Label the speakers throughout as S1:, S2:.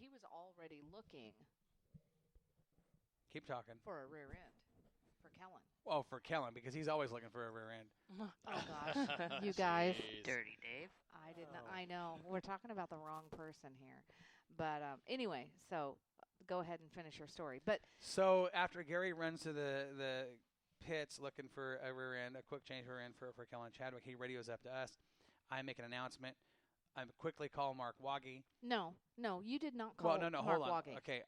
S1: he was already looking.
S2: Keep talking.
S1: For a rear end. For Kellen.
S2: Well, for Kellen, because he's always looking for a rear end.
S1: Oh, gosh. You guys.
S3: Jeez.
S4: Dirty Dave.
S1: I did not. I know. We're talking about the wrong person here. But anyway, so go ahead and finish your story. But
S2: so after Gary runs to the pits looking for a rear end, a quick change rear end for Kellen Chadwick, he radios up to us. I make an announcement. I quickly call Mark Waggy.
S1: No, you did not call
S2: Mark
S1: hold on.
S2: Waggy. Okay,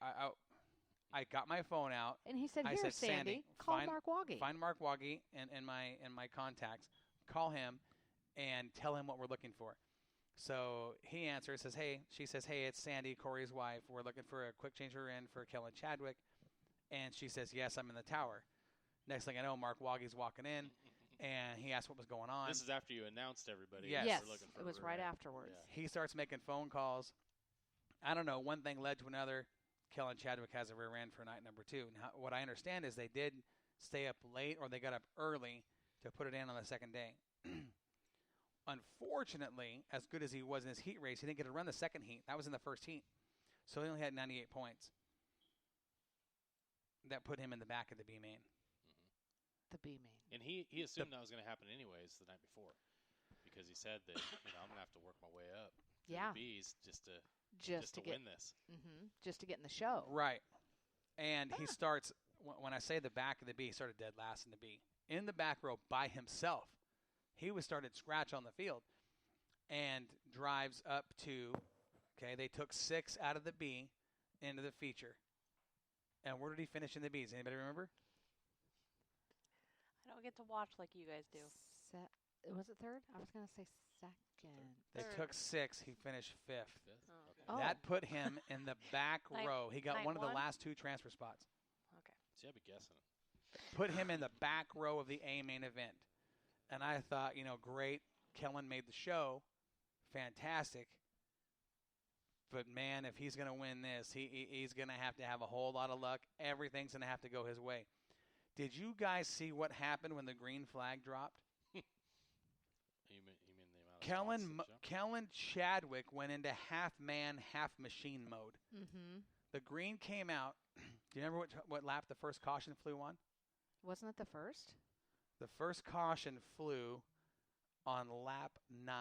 S2: I got my phone out.
S1: And he said,
S2: I
S1: "Here,
S2: said,
S1: Sandy, call Mark Waggy.
S2: Find Mark Waggy in my contacts. Call him and tell him what we're looking for." So he answers, says, "Hey," she says, "Hey, it's Sandy, Corey's wife. We're looking for a quick change rear end for Kellen Chadwick." And she says, "Yes, I'm in the tower." Next thing I know, Mark Waggy's walking in, and he asked what was going on.
S3: This is after you announced everybody.
S2: Yes.
S3: We're looking for
S1: it was right afterwards.
S3: Yeah.
S2: He starts making phone calls. I don't know. One thing led to another. Kellen Chadwick has a rear end for night number 2. Now, what I understand is they did stay up late or they got up early to put it in on the second day. Unfortunately, as good as he was in his heat race, he didn't get to run the second heat. That was in the first heat. So he only had 98 points. That put him in the back of the B main.
S1: The B main.
S3: And he assumed that was going to happen anyways the night before, because he said that I'm going to have to work my way up to the B's just to win this.
S1: Mm-hmm, just to get in the show.
S2: Right. And he starts, when I say the back of the B, he started dead last in the B. In the back row by himself. He was started scratch on the field and drives up to, they took 6 out of the B into the feature. And where did he finish in the B's? Anybody remember?
S4: I don't get to watch like you guys do.
S1: Was it third? I was going to say second.
S2: They took 6. He finished 5th.
S4: Oh, okay.
S2: That put him in the back row. He got one of the
S4: 1?
S2: last 2 transfer spots.
S4: Okay.
S3: See, I'd be guessing.
S2: Put him in the back row of the A main event. And I thought, great. Kellen made the show. Fantastic. But, man, if he's going to win this, he's going to have a whole lot of luck. Everything's going to have to go his way. Did you guys see what happened when the green flag dropped?
S3: You mean the amount of
S2: Kellen Chadwick went into half-man, half-machine mode.
S1: Mm-hmm.
S2: The green came out. Do you remember what lap the first caution flew on?
S1: Wasn't it the first?
S2: The first caution flew on lap 9.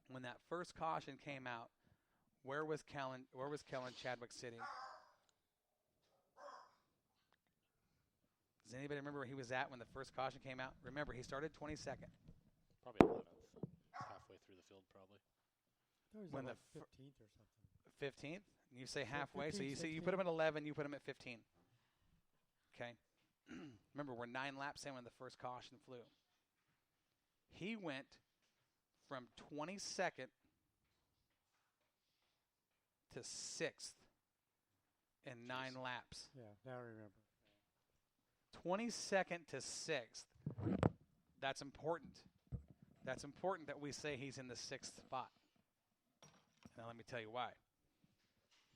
S2: When that first caution came out, where was Kellen Chadwick sitting? Does anybody remember where he was at when the first caution came out? Remember, he started 22nd.
S3: Probably 11th. Halfway through the field, probably.
S5: When the 15th or something.
S2: 15th? You say halfway,
S5: 15,
S2: so you put him at 11, you put him at 15. Okay. Remember, we're 9 laps in when the first caution flew. He went from 22nd to 6th in 9 laps.
S5: Yeah, now I remember.
S2: 22nd to 6th. That's important. That's important that we say he's in the 6th spot. Now let me tell you why.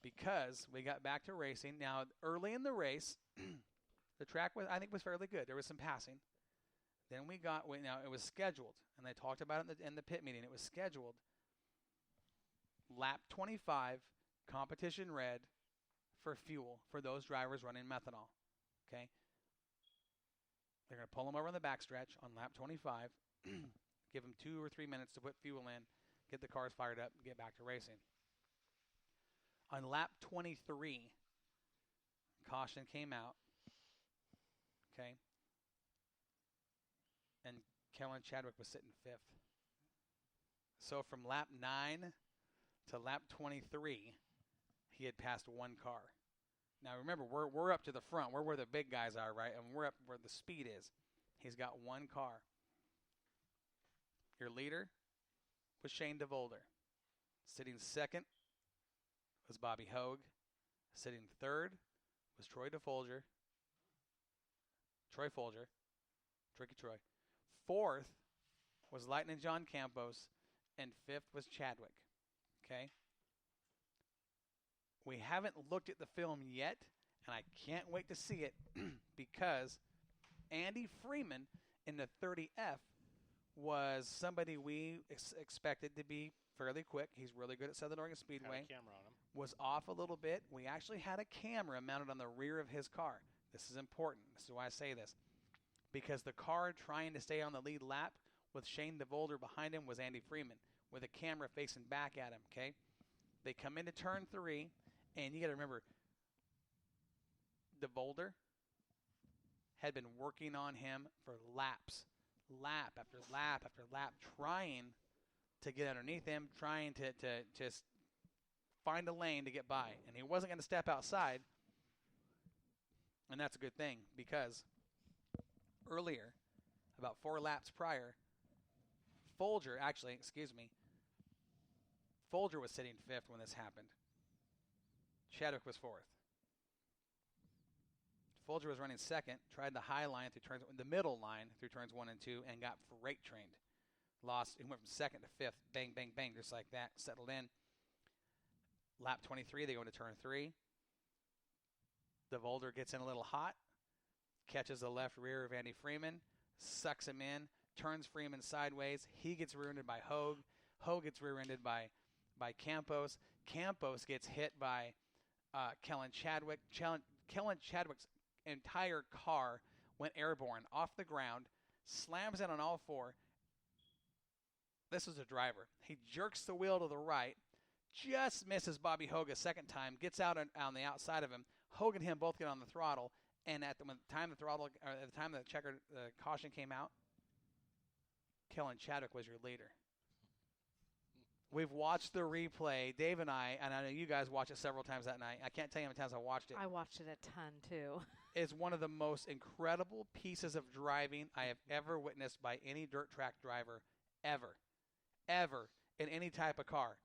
S2: Because we got back to racing. Now, early in the race, the track was fairly good. There was some passing. Then it was scheduled, and they talked about it in the pit meeting. It was scheduled. Lap 25, competition red for fuel for those drivers running methanol. Okay? They're going to pull them over on the backstretch on lap 25, give them 2 or 3 minutes to put fuel in, get the cars fired up, and get back to racing. On lap 23, caution came out. Okay? And Kellen Chadwick was sitting 5th. So from lap 9 to lap 23, he had passed 1 car. Now, remember, we're up to the front. We're where the big guys are, right? And we're up where the speed is. He's got 1 car. Your leader was Shane DeVolder. Sitting 2nd was Bobby Hogue. Sitting 3rd was Troy Folger. Tricky Troy. 4th was Lightning John Campos. And 5th was Chadwick. Okay? We haven't looked at the film yet, and I can't wait to see it because Andy Freeman in the 30F was somebody we expected to be fairly quick. He's really good at Southern Oregon Speedway.
S3: Had a camera on him.
S2: Was off a little bit. We actually had a camera mounted on the rear of his car. This is important. This is why I say this. Because the car trying to stay on the lead lap with Shane DeVolder behind him was Andy Freeman with a camera facing back at him, okay? They come into turn 3, and you got to remember, DeVolder had been working on him for laps, lap after lap after lap, trying to get underneath him, trying to just find a lane to get by. And he wasn't going to step outside, and that's a good thing because earlier, about 4 laps prior, Folger was sitting 5th when this happened. Chadwick was 4th. Folger was running 2nd, tried the the middle line through turns 1 and 2, and got freight trained. He went from 2nd to 5th, bang, bang, bang, just like that, settled in. Lap 23, they go into turn 3. DeVolder gets in a little hot, catches the left rear of Andy Freeman, sucks him in, turns Freeman sideways. He gets rear-ended by Hogue. Hogue gets rear-ended by Campos. Campos gets hit by Kellen Chadwick. Kellen Chadwick's entire car went airborne off the ground, slams in on all 4. This is a driver. He jerks the wheel to the right, just misses Bobby Hogue a second time, gets out on the outside of him. Hogue and him both get on the throttle, and at the time the caution came out, Kellen Chadwick was your leader. We've watched the replay, Dave and I know you guys watched it several times that night. I can't tell you how many times I watched it.
S1: I watched it a ton, too.
S2: It's one of the most incredible pieces of driving I have ever witnessed by any dirt track driver ever in any type of car.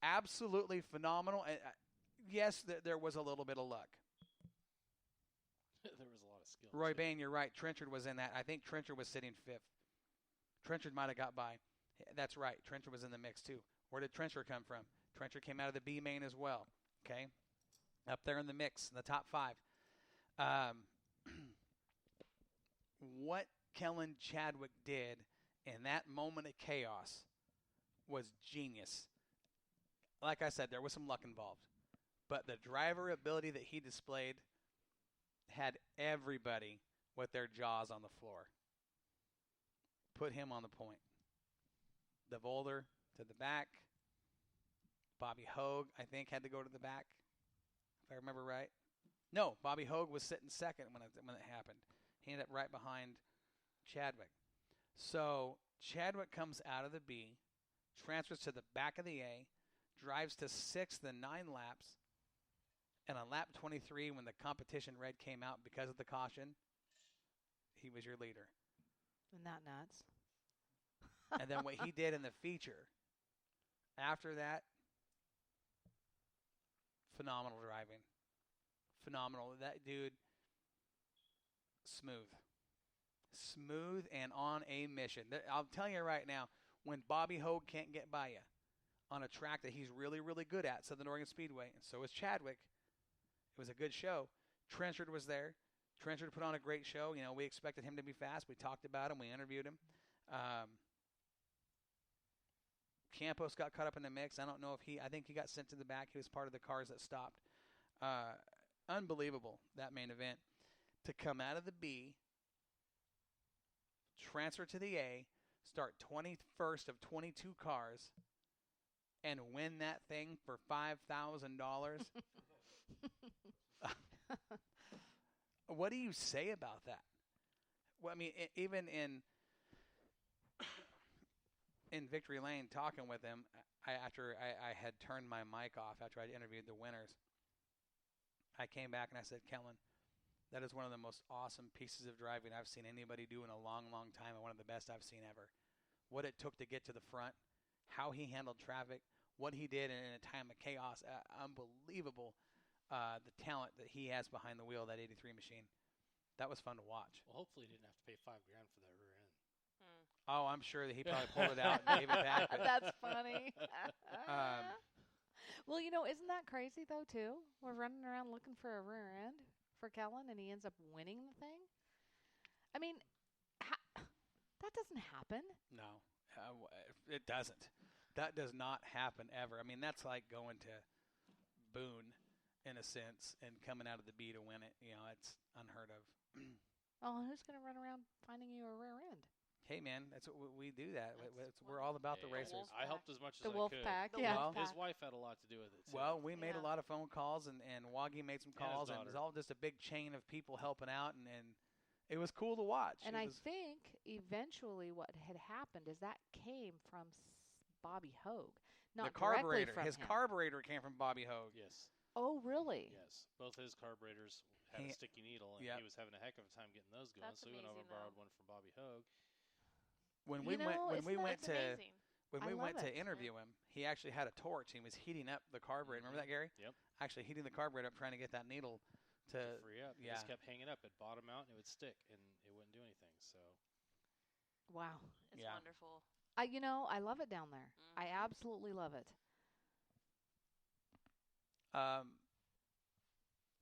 S2: Absolutely phenomenal. Yes, there was a little bit of luck.
S3: There was a lot of skill.
S2: Roy Bain, you're right. Trenchard was in that. I think Trenchard was sitting 5th. Trenchard might have got by. That's right. Trenchard was in the mix, too. Where did Trenchard come from? Trenchard came out of the B main as well. Okay? Up there in the mix, in the top 5. What Kellen Chadwick did in that moment of chaos was genius. Like I said, there was some luck involved. But the driver ability that he displayed had everybody with their jaws on the floor. Put him on the point. DeVolder to the back. Bobby Hogue, I think, had to go to the back, if I remember right. No, Bobby Hogue was sitting 2nd when it happened. He ended up right behind Chadwick. So Chadwick comes out of the B, transfers to the back of the A, drives to 6th in 9 laps, and on lap 23, when the competition red came out because of the caution, he was your leader.
S1: Isn't that nuts?
S2: And then what he did in the feature, after that, phenomenal driving. Phenomenal. That dude, smooth. Smooth and on a mission. I'll tell you right now, when Bobby Hogue can't get by you on a track that he's really, really good at, Southern Oregon Speedway, and so is Chadwick, it was a good show. Trenchard was there. Trenchard put on a great show. You know, we expected him to be fast. We talked about him. We interviewed him. Campos got caught up in the mix. I don't know if I think he got sent to the back. He was part of the cars that stopped. Unbelievable, that main event. To come out of the B, transfer to the A, start 21st of 22 cars, and win that thing for $5,000. What do you say about that? Well, I mean, even in Victory Lane, talking with him, after I had turned my mic off after I'd interviewed the winners, I came back and I said, Kellen, that is one of the most awesome pieces of driving I've seen anybody do in a long, long time, and one of the best I've seen ever. What it took to get to the front, how he handled traffic, what he did in a time of chaos, unbelievable. The talent that he has behind the wheel of that 83 machine. That was fun to watch.
S3: Well, hopefully he didn't have to pay $5,000 for that rear end.
S2: Oh, I'm sure that he probably pulled it out and gave it back.
S1: That's funny. Well, you know, isn't that crazy, though, too? We're running around looking for a rear end for Kellen, and he ends up winning the thing? I mean, that doesn't happen.
S2: No, it doesn't. That does not happen ever. I mean, that's like going to Boone, in a sense, and coming out of the B to win it. It's unheard of.
S1: Oh, who's going to run around finding you a rear end?
S2: Hey, man, that's what we do. We're all about the racers.
S3: I helped as much as
S1: the
S3: I
S1: wolf
S3: could.
S1: pack,
S4: The
S1: yeah.
S4: wolf pack.
S3: His wife had a lot to do with it, too.
S2: Well, we made a lot of phone calls, and Waggy made some calls, and it was
S3: daughter.
S2: all just a big chain of people helping out, and it was cool to watch.
S1: And I think eventually what had happened is that came from Bobby Hogue. Not
S2: the carburetor.
S1: From
S2: his
S1: him.
S2: carburetor came from Bobby Hogue.
S3: Yes.
S1: Oh, really?
S3: Yes. Both his carburetors had a sticky needle, and he was having a heck of a time getting those going.
S4: That's
S3: so we went over and borrowed
S4: though.
S3: one from Bobby Hogue.
S2: When we went
S4: amazing.
S2: to interview him, he actually had a torch. He was heating up the carburetor. Remember that, Gary?
S3: Yep.
S2: Actually heating the carburetor up, trying to get that needle to
S3: free up.
S2: Yeah.
S3: It just kept hanging up. It'd bottom out, and it would stick, and it wouldn't do anything. So.
S1: Wow.
S4: It's
S2: Yeah.
S4: wonderful.
S1: I love it down there. I absolutely love it.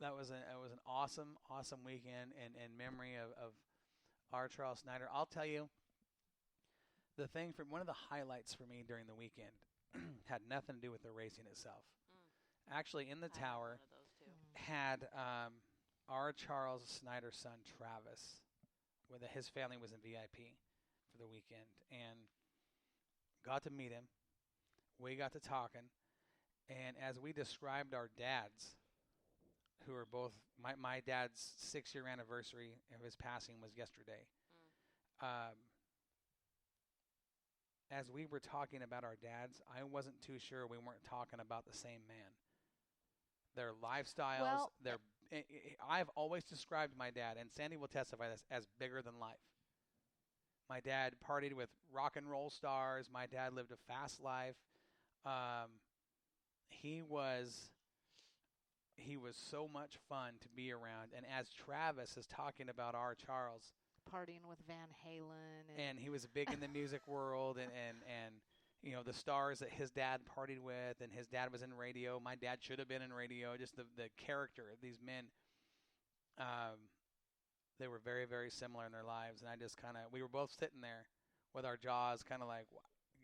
S2: That was an awesome weekend in memory of our Charles Snyder. I'll tell you, the thing from one of the highlights for me during the weekend had nothing to do with the racing itself. Actually, in the tower had our Charles Snyder son Travis, his family was in VIP for the weekend, and got to meet him. We got to talking, and as we described our dads, who are both my dad's 6-year anniversary of his passing was yesterday. As we were talking about our dads, I wasn't too sure we weren't talking about the same man. Their lifestyles, I've always described my dad, and Sandy will testify this, as bigger than life. My dad partied with rock and roll stars. My dad lived a fast life. He was so much fun to be around. And as Travis is talking about our Charles,
S1: partying with Van Halen,
S2: and he was big in the music world, and the stars that his dad partied with, and his dad was in radio. My dad should have been in radio. Just the character of these men. They were very, very similar in their lives, and we were both sitting there with our jaws kind of like,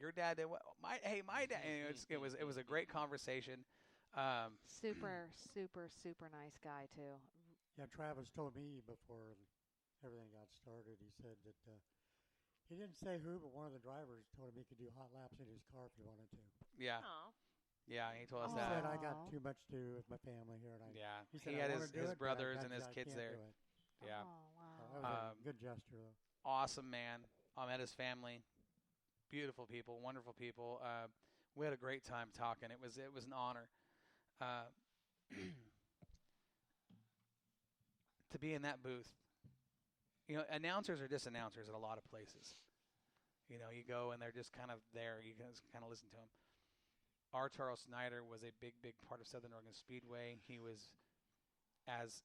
S2: your dad did what? My dad. And it was a great conversation.
S1: Super, super, super nice guy too.
S5: Yeah, Travis told me before everything got started, he said that he didn't say who, but one of the drivers told him he could do hot laps in his car if he wanted to.
S2: Yeah.
S4: Aww.
S2: Yeah, he told us
S5: He
S2: that.
S5: said, I got too much to do with my family here. And he said,
S2: he had
S5: I wanna do
S2: his
S5: it, but
S2: brothers and his
S5: I
S2: kids
S5: can't
S2: there.
S5: do it.
S2: Yeah.
S1: Oh, wow.
S5: So that was a good gesture, though.
S2: Awesome man. I met his family. Beautiful people, wonderful people. We had a great time talking. It was an honor to be in that booth. Announcers are just announcers at a lot of places. You go and they're just kind of there. You can just kind of listen to them. Our Charles Snyder was a big, big part of Southern Oregon Speedway. He was,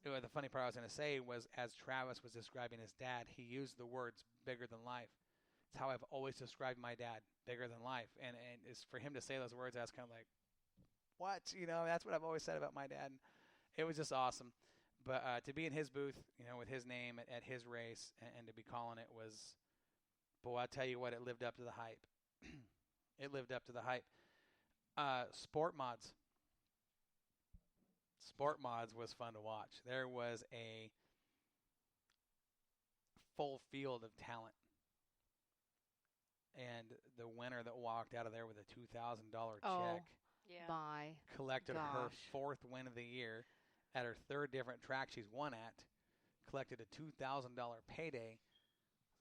S2: the funny part I was going to say was, as Travis was describing his dad, he used the words bigger than life. It's how I've always described my dad, bigger than life. And it's for him to say those words, I was kind of like, what? That's what I've always said about my dad. And it was just awesome. But to be in his booth, with his name at his race, and to be calling it was, boy, I tell you what, it lived up to the hype. It lived up to the hype. Sport mods. Sport mods was fun to watch. There was a full field of talent. And the winner that walked out of there with a $2,000 check collected her 4th win of the year at her 3rd different track she's won at, collected a $2,000 payday.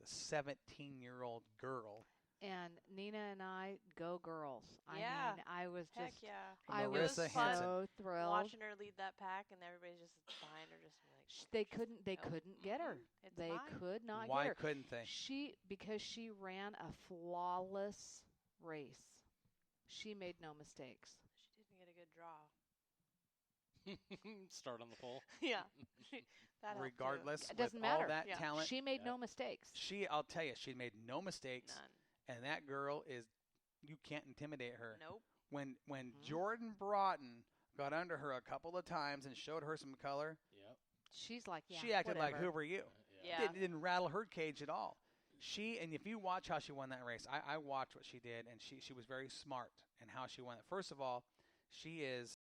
S2: The 17-year-old girl.
S1: And Nina and I, go girls.
S4: Yeah.
S1: I mean, I was just,
S4: I
S1: was
S2: Marissa
S1: so thrilled.
S4: Watching her lead that pack, and everybody's just behind her, just like.
S1: They couldn't get her. They could not
S2: Why
S1: get her.
S2: couldn't they?
S1: Because she ran a flawless race. She made no mistakes.
S4: She didn't get a good draw.
S3: Start on the pole.
S4: Yeah. That
S2: Regardless,
S1: it doesn't
S2: with
S1: matter.
S2: all that talent,
S1: she made no mistakes.
S2: I'll tell you, she made no mistakes.
S4: None.
S2: And that girl you can't intimidate her.
S4: Nope.
S2: When Jordan Broughton got under her a couple of times and showed her some color,
S1: she's like,
S2: she acted
S1: whatever.
S2: like, who were you?
S4: Yeah.
S2: Didn't rattle her cage at all. And if you watch how she won that race, I watched what she did, and she was very smart in how she won it. First of all, she is